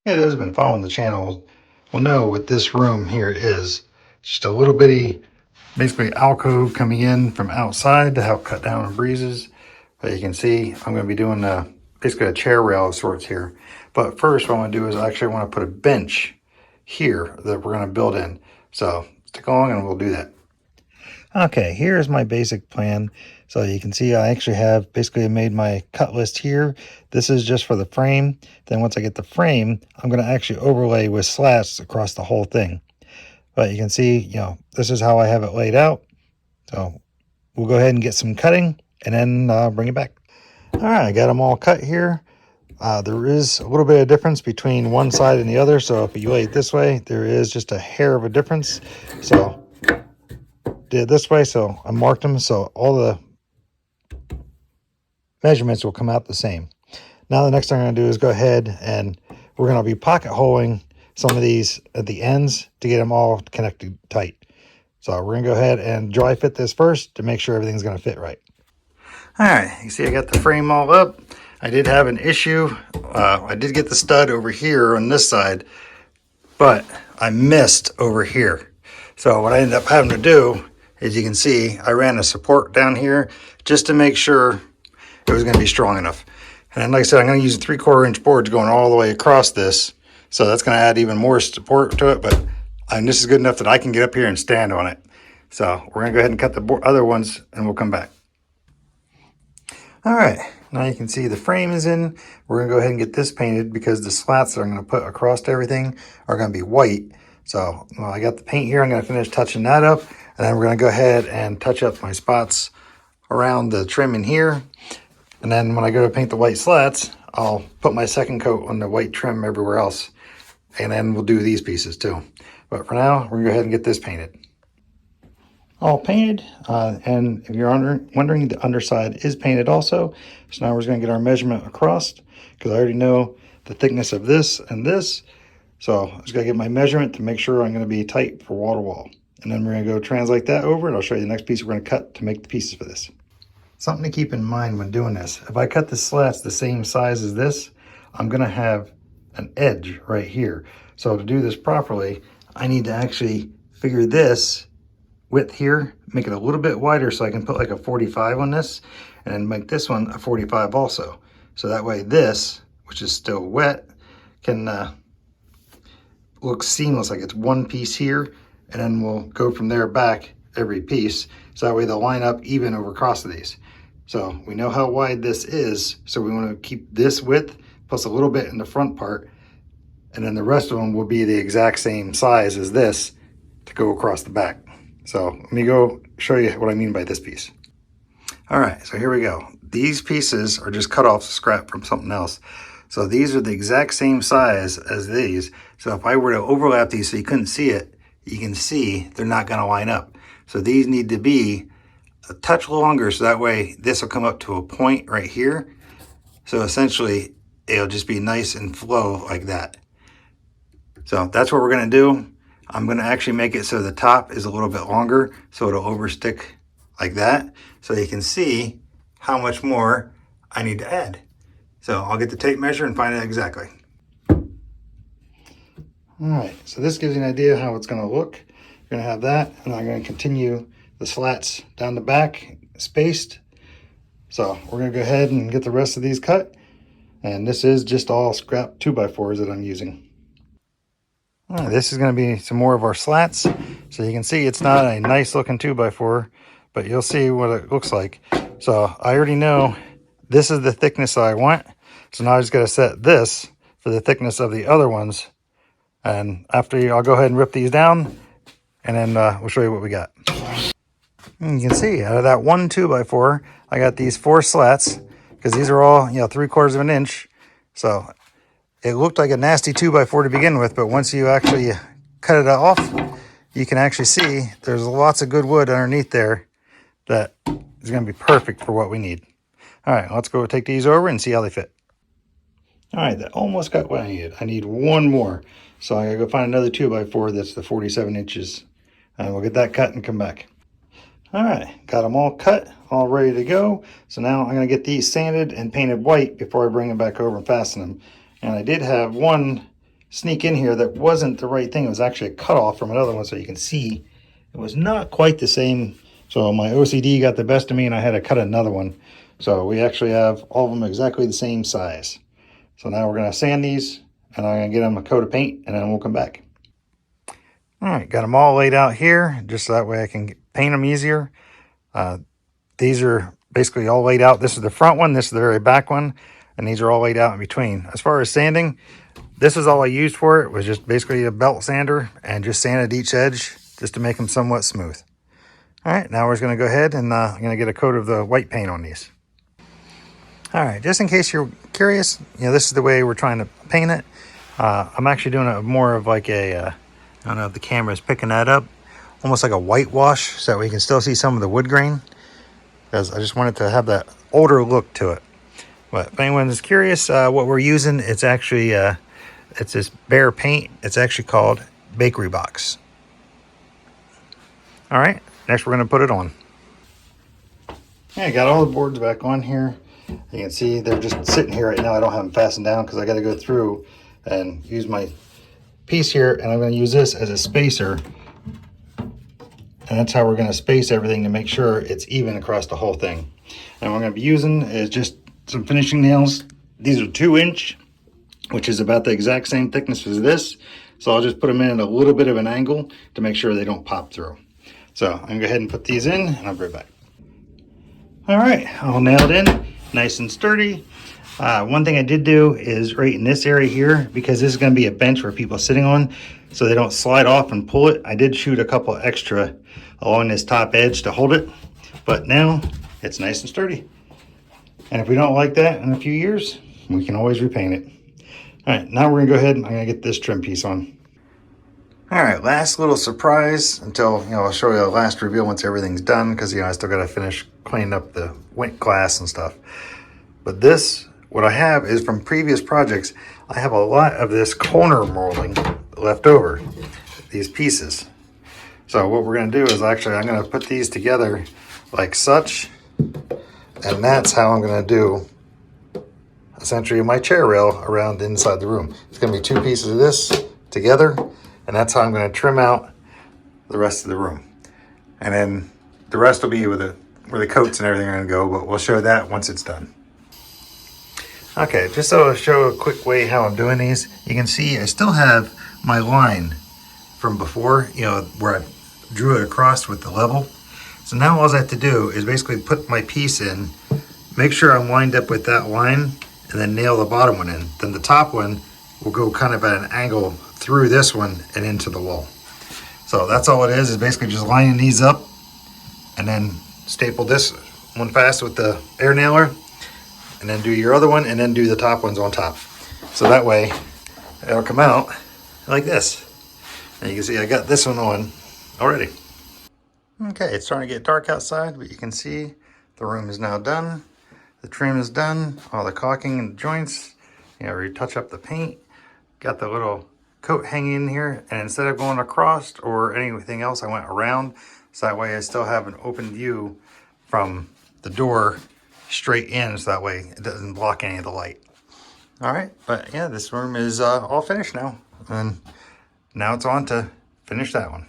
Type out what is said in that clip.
Yeah, those have been following the channel will know what this room here is. Just a little bitty, basically alcove coming in from outside to help cut down on breezes. But you can see I'm going to be doing basically a chair rail of sorts here. But first what I want to do is I actually want to put a bench here that we're going to build in. So stick along and we'll do that. Okay, here's my basic plan. So you can see I actually have basically made my cut list here. This is just for the frame. Then once I get the frame, I'm going to actually overlay with slats across the whole thing. But you can see, this is how I have it laid out. So we'll go ahead and get some cutting and then bring it back. All right, I got them all cut here. There is a little bit of difference between one side and the other. So if you lay it this way, there is just a hair of a difference. So did it this way, so I marked them so all the measurements will come out the same. Now the next thing I'm going to do is go ahead and we're going to be pocket holing some of these at the ends to get them all connected tight. So we're going to go ahead and dry fit this first to make sure everything's going to fit right. All right, you see I got the frame all up. I did have an issue. I did get the stud over here on this side, but I missed over here. So what I ended up having to do, as you can see, I ran a support down here just to make sure it was going to be strong enough. And then, like I said, I'm going to use 3/4 inch boards going all the way across this. So that's going to add even more support to it. But this is good enough that I can get up here and stand on it. So we're going to go ahead and cut the other ones and we'll come back. All right, now you can see the frame is in. We're going to go ahead and get this painted because the slats that I'm going to put across everything are going to be white. So I got the paint here. I'm going to finish touching that up. And then we're going to go ahead and touch up my spots around the trim in here. And then when I go to paint the white slats, I'll put my second coat on the white trim everywhere else. And then we'll do these pieces too. But for now, we're going to go ahead and get this painted. All painted. And if you're wondering, the underside is painted also. So now we're just going to get our measurement across because I already know the thickness of this and this. So I just got to get my measurement to make sure I'm going to be tight for wall to wall. And then we're going to go translate that over and I'll show you the next piece we're going to cut to make the pieces for this. Something to keep in mind when doing this, if I cut the slats the same size as this, I'm going to have an edge right here. So to do this properly, I need to actually figure this width here, make it a little bit wider so I can put like a 45 on this and then make this one a 45 also. So that way this, which is still wet, can look seamless, like it's one piece here, and then we'll go from there back every piece. So that way they'll line up even over across of these. So we know how wide this is. So we want to keep this width plus a little bit in the front part. And then the rest of them will be the exact same size as this to go across the back. So let me go show you what I mean by this piece. All right, so here we go. These pieces are just cut off scrap from something else. So these are the exact same size as these. So if I were to overlap these so you couldn't see it, you can see they're not going to line up. So these need to be a touch longer so that way this will come up to a point right here. So essentially it'll just be nice and flow like that. So that's what we're going to do. I'm going to actually make it so the top is a little bit longer so it'll overstick like that. So you can see how much more I need to add. So I'll get the tape measure and find out exactly. All right, so this gives you an idea how it's going to look. You're going to have that, and I'm going to continue the slats down the back spaced. So we're going to go ahead and get the rest of these cut. And this is just all scrap 2x4s that I'm using. All right, this is going to be some more of our slats. So you can see it's not a nice looking 2x4, but you'll see what it looks like. So I already know this is the thickness I want. So now I just got to set this for the thickness of the other ones. And after I'll go ahead and rip these down and then we'll show you what we got. And you can see out of that one 2x4, I got these 4 slats because these are all, 3/4 of an inch. So it looked like a nasty 2x4 to begin with, but once you actually cut it off, you can actually see there's lots of good wood underneath there that is going to be perfect for what we need. All right, let's go take these over and see how they fit. All right, that almost got what I needed. I need one more. So I gotta go find another 2x4 that's the 47 inches. And we'll get that cut and come back. All right, got them all cut, all ready to go. So now I'm gonna get these sanded and painted white before I bring them back over and fasten them. And I did have one sneak in here that wasn't the right thing. It was actually a cutoff from another one, so you can see it was not quite the same. So my OCD got the best of me and I had to cut another one. So we actually have all of them exactly the same size. So now we're going to sand these and I'm going to get them a coat of paint and then we'll come back. All right, got them all laid out here just so that way I can paint them easier. These are basically all laid out. This is the front one, this is the very back one, and these are all laid out in between. As far as sanding, this is all I used for it, was just basically a belt sander and just sanded each edge just to make them somewhat smooth. All right, now we're just going to go ahead and I'm going to get a coat of the white paint on these. All right, just in case you're curious, this is the way we're trying to paint it. I'm actually doing a more of like a, I don't know if the camera's picking that up, almost like a whitewash so that we can still see some of the wood grain, because I just wanted to have that older look to it. But if anyone is curious what we're using, it's actually, it's this bare paint. It's actually called Bakery Box. All right, next we're going to put it on. Yeah, I got all the boards back on here. You can see they're just sitting here right now. I don't have them fastened down because I got to go through and use my piece here, and I'm going to use this as a spacer. And that's how we're going to space everything to make sure it's even across the whole thing. And what I'm going to be using is just some finishing nails. These are 2-inch, which is about the exact same thickness as this. So I'll just put them in at a little bit of an angle to make sure they don't pop through. So I'm going to go ahead and put these in and I'll be right back. All right, all nailed in, nice and sturdy. One thing I did do is right in this area here, because this is going to be a bench for people sitting on, so they don't slide off and pull it. I did shoot a couple extra along this top edge to hold it, but now it's nice and sturdy. And if we don't like that in a few years, we can always repaint it. All right, now we're gonna go ahead and I'm gonna get this trim piece on. All right, last little surprise until, I'll show you the last reveal once everything's done, because, I still gotta finish cleaning up the wet glass and stuff. But this, what I have is from previous projects, I have a lot of this corner molding left over, these pieces. So what we're gonna do is I'm gonna put these together like such, and that's how I'm gonna do essentially my chair rail around inside the room. It's gonna be 2 pieces of this together, and that's how I'm gonna trim out the rest of the room. And then the rest will be where the coats and everything are gonna go, but we'll show that once it's done. Okay, just so to show a quick way how I'm doing these, you can see I still have my line from before, where I drew it across with the level. So now all I have to do is basically put my piece in, make sure I'm lined up with that line, and then nail the bottom one in. Then the top one will go kind of at an angle through this one and into the wall. So that's all it is basically just lining these up and then staple this one fast with the air nailer, and then do your other one, and then do the top ones on top. So that way it'll come out like this. And you can see I got this one on already. Okay, it's starting to get dark outside, but you can see the room is now done. The trim is done, all the caulking and the joints. Retouch up the paint. Got the little coat hanging in here, and instead of going across or anything else, I went around. So that way I still have an open view from the door straight in, so that way it doesn't block any of the light. All right, but yeah, this room is all finished now. And now it's on to finish that one.